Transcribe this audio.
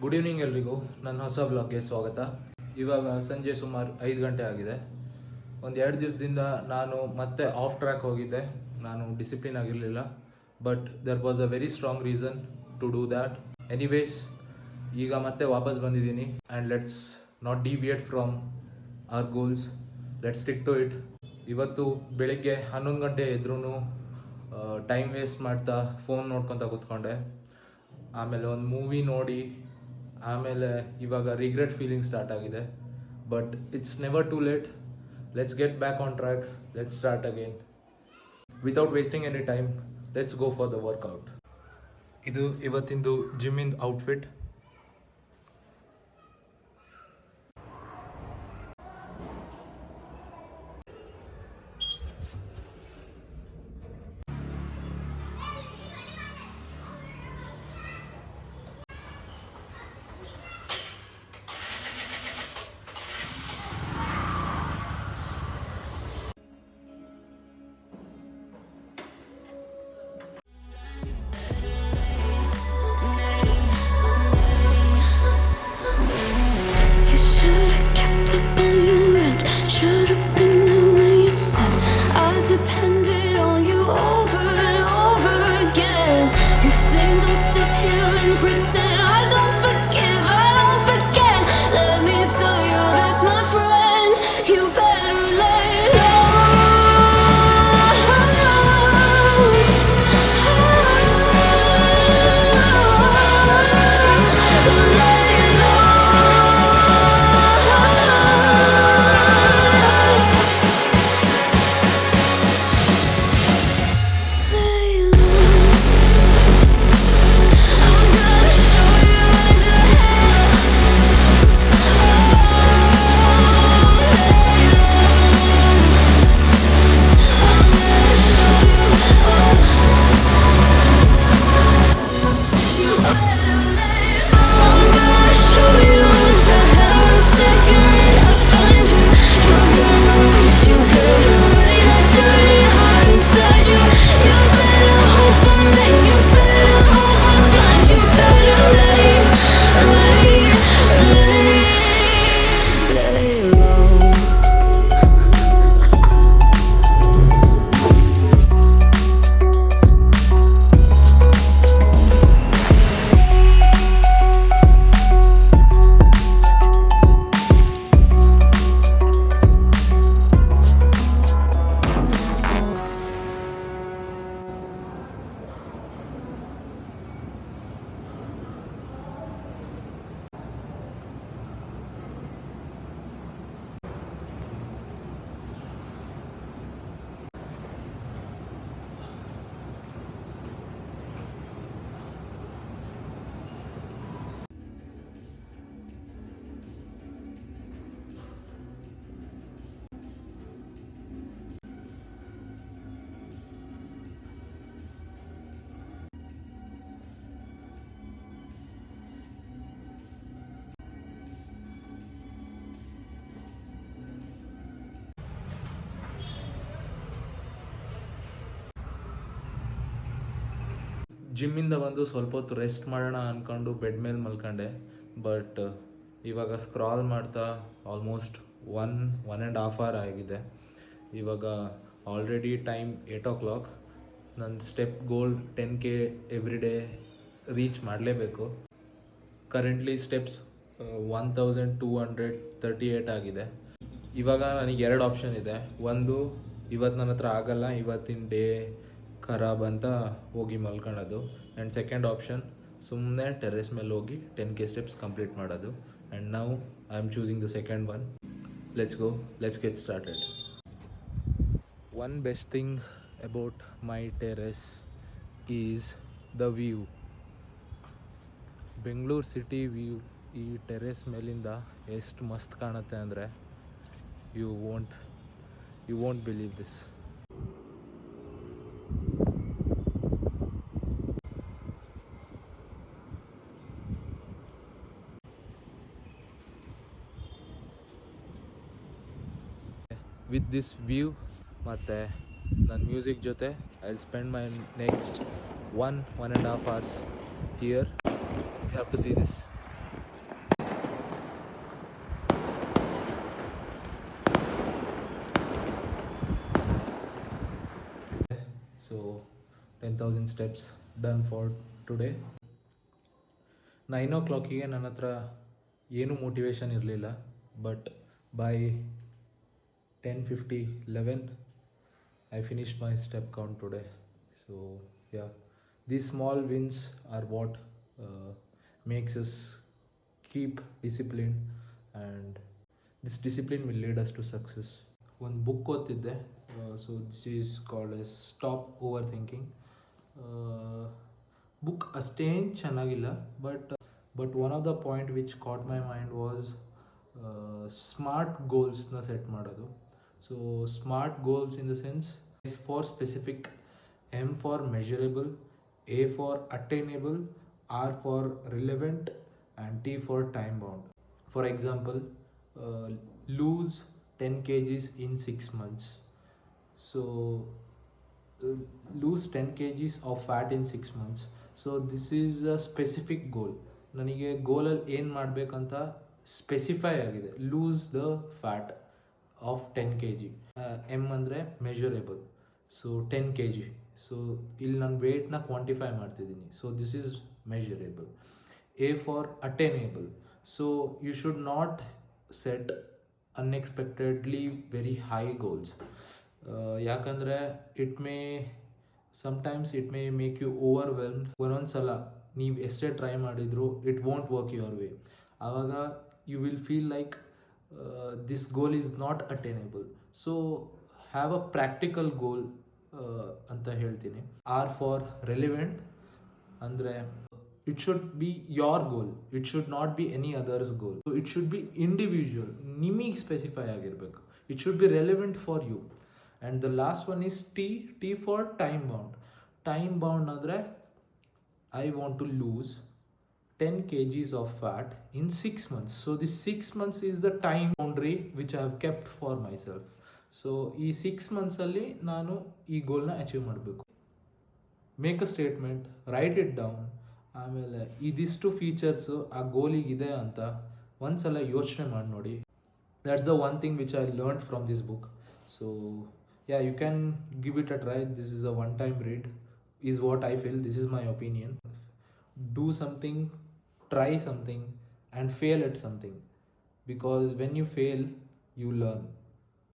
Good evening ಎಲ್ರಿಗೂ, ನನ್ನ ಹೊಸ ಬ್ಲಾಗ್ಗೆ ಸ್ವಾಗತ. ಇವಾಗ ಸಂಜೆ ಸುಮಾರು 5 ಗಂಟೆ ಆಗಿದೆ. ಒಂದು 2 ದಿವಸದಿಂದ ನಾನು ಮತ್ತೆ ಆಫ್ ಟ್ರ್ಯಾಕ್ ಹೋಗಿದ್ದೆ. ನಾನು ಡಿಸಿಪ್ಲಿನ್ ಆಗಿರಲಿಲ್ಲ, but there was a very strong reason to do that. Anyways, ಈಗ ಮತ್ತೆ ವಾಪಸ್ ಬಂದಿದ್ದೀನಿ and let's not deviate from our goals, let's stick to it. ಇವತ್ತು ಬೆಳಗ್ಗೆ 11 ಗಂಟೆ ಎದ್ರೂ ಟೈಮ್ ವೇಸ್ಟ್ ಮಾಡ್ತಾ ಫೋನ್ ನೋಡ್ಕೊತ ಕೂತ್ಕೊಂಡೆ. ಆಮೇಲೆ ಒಂದು ಮೂವಿ ನೋಡಿ ಆಮೇಲೆ ಇವಾಗ ರಿಗ್ರೆಟ್ ಫೀಲಿಂಗ್ ಸ್ಟಾರ್ಟ್ ಆಗಿದೆ. But it's never too late. Let's get back on track. Let's start again without wasting any time. Let's go for the workout. ಇದು ಇವತ್ತಿಂದು ಜಿಮ್ಮಿಂದು ಔಟ್ಫಿಟ್. ಜಿಮ್ಮಿಂದ ಬಂದು ಸ್ವಲ್ಪ ಹೊತ್ತು ರೆಸ್ಟ್ ಮಾಡೋಣ ಅಂದ್ಕೊಂಡು ಬೆಡ್ ಮೇಲೆ ಮಲ್ಕೊಂಡೆ. ಬಟ್ ಇವಾಗ ಸ್ಕ್ರಾಲ್ ಮಾಡ್ತಾ ಆಲ್ಮೋಸ್ಟ್ 1.5 hour ಆಗಿದೆ. ಇವಾಗ ಆಲ್ರೆಡಿ ಟೈಮ್ 8 o'clock. ನನ್ನ ಸ್ಟೆಪ್ ಗೋಲ್ 10K ಎವ್ರಿ ಡೇ ರೀಚ್ ಮಾಡಲೇಬೇಕು. ಕರೆಂಟ್ಲಿ ಸ್ಟೆಪ್ಸ್ 1238 ಆಗಿದೆ. ಇವಾಗ ನನಗೆ 2 ಆಪ್ಷನ್ ಇದೆ. ಒಂದು, ಇವತ್ತು ನನ್ನ ಹತ್ರ ಆಗಲ್ಲ, ಇವತ್ತಿನ ಡೇ ಖರಾಬ್ ಅಂತ ಹೋಗಿ ಮಲ್ಕೊಳ್ಳೋದು. ಆ್ಯಂಡ್ ಸೆಕೆಂಡ್ ಆಪ್ಷನ್, ಸುಮ್ಮನೆ ಟೆರೆಸ್ ಮೇಲೆ ಹೋಗಿ 10K ಸ್ಟೆಪ್ಸ್ ಕಂಪ್ಲೀಟ್ ಮಾಡೋದು. And now I am choosing the second one. Let's go, let's get started. One best thing about my terrace is the view. Bengaluru city view ಈ terrace ಮೇಲಿಂದ ಎಷ್ಟು ಮಸ್ತ್ ಕಾಣುತ್ತೆ ಅಂದರೆ you won't believe this. With this view ಮತ್ತು ನನ್ನ music ಜೊತೆ I will spend my next 1.5 hours here. You have to see this. So 10,000 steps done for today. 9 o'clock ನನ್ನ ಹತ್ರ ಏನೂ ಮೋಟಿವೇಶನ್ ಇರಲಿಲ್ಲ, but by 10:50 11 I finished my step count today. So yeah, these small wins are what makes us keep discipline, and this discipline will lead us to success. ಒಂದು book ಓದ್ತಿದ್ದೆ, so this is called as stop over thinking. Book ಅಷ್ಟೇನು ಚೆನ್ನಾಗಿಲ್ಲ, but one of the point which caught my mind was smart ಗೋಲ್ಸ್ನ set ಮಾಡೋದು. So smart goals in the sense, S for specific, M for measurable, A for attainable, R for relevant, and T for time bound. For example, lose 10 kgs in 6 months. So lose 10 kgs of fat in 6 months. So this is a specific goal. ನನಗೆ ಗೋಲಲ್ಲಿ ಏನು ಮಾಡಬೇಕಂತ specify ಆಗಿದೆ. Lose the fat of 10 kg. M ಅಂದರೆ measurable, so 10 kg. So ಇಲ್ಲಿ ನಾನು ವೆಯ್ಟ್ನ quantify ಮಾಡ್ತಿದ್ದೀನಿ, so this is measurable. A for attainable, so you should not set unexpectedly very high goals. ಯಾಕಂದರೆ sometimes it may make you overwhelmed. ಒಂದೊಂದು ಸಲ ನೀವು ಎಷ್ಟೇ ಟ್ರೈ ಮಾಡಿದ್ರು it won't work your way. ಆವಾಗ you will feel like this goal is not attainable. So have a practical ಗೋಲ್ ಅಂತ ಹೇಳ್ತೀನಿ. R for relevant ಅಂದರೆ it should be your goal, it should not be any other's goal. So it should be individual, ನಿಮಗೆ specify ಆಗಿರಬೇಕು. It should be relevant for you. And the last one is T for time bound. Time bound ಅಂದರೆ I want to lose 10 kgs of fat in 6 months. So this 6 months is the time boundary which I have kept for myself. So ಈ 6 monthsಲ್ಲಿ ನಾನು ಈ ಗೋಲ್ನ achieve ಮಾಡಬೇಕು. Make a statement, right it down. ಆಮೇಲೆ ಇದಿಷ್ಟು features ಆ ಗೋಲಿಗಿದೆ ಅಂತ ಒಂದ್ಸಲ ಯೋಚನೆ ಮಾಡಿ ನೋಡಿ. That's the one thing which I learned from this book. So yeah, you can give it a try. This is a one time read is what I feel. This is my opinion. Do something, try something, and fail at something, because when you fail you learn.